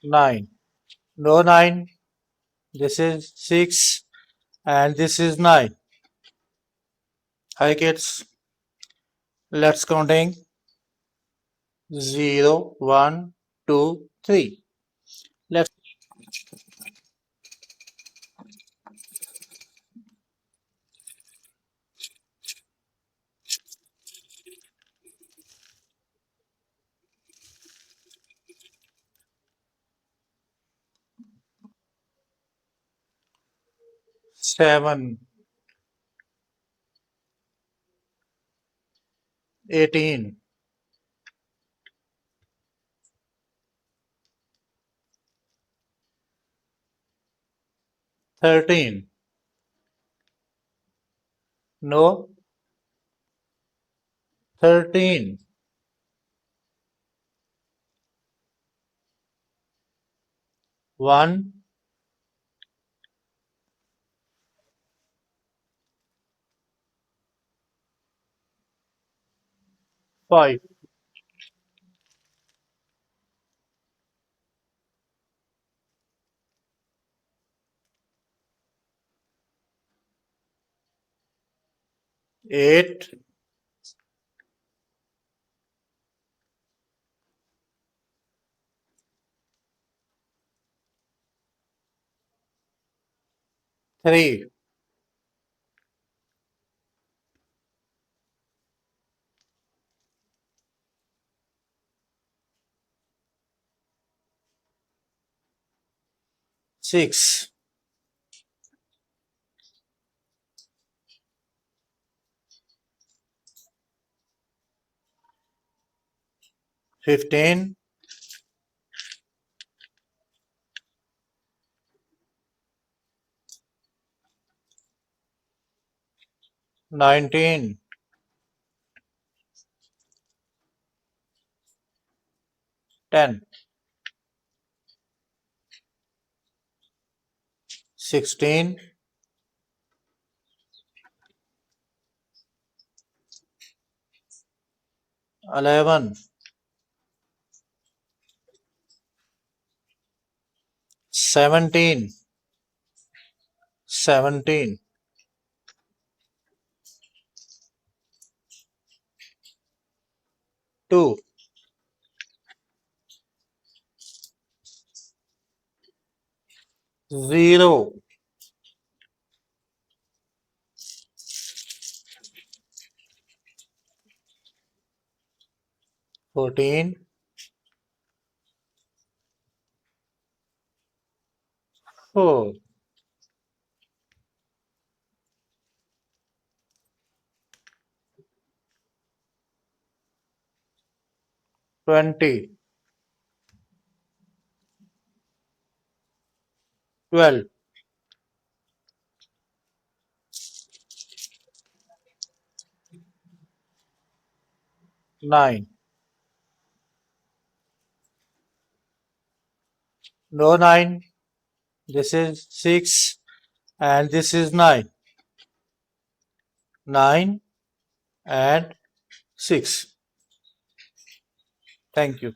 9. No 9. This is 6 and this is 9. Hi kids. Let's counting 0, 1, 2, 3. Let's 7, 18, 13. No 13. 1, 5. 8, 3. 6. 15. 19. 10. 16. 11. 17. 17. 2. 0. 14. 4. 20. 12. 9. No 9. This is 6 and this is 9. 9 and 6. Thank you.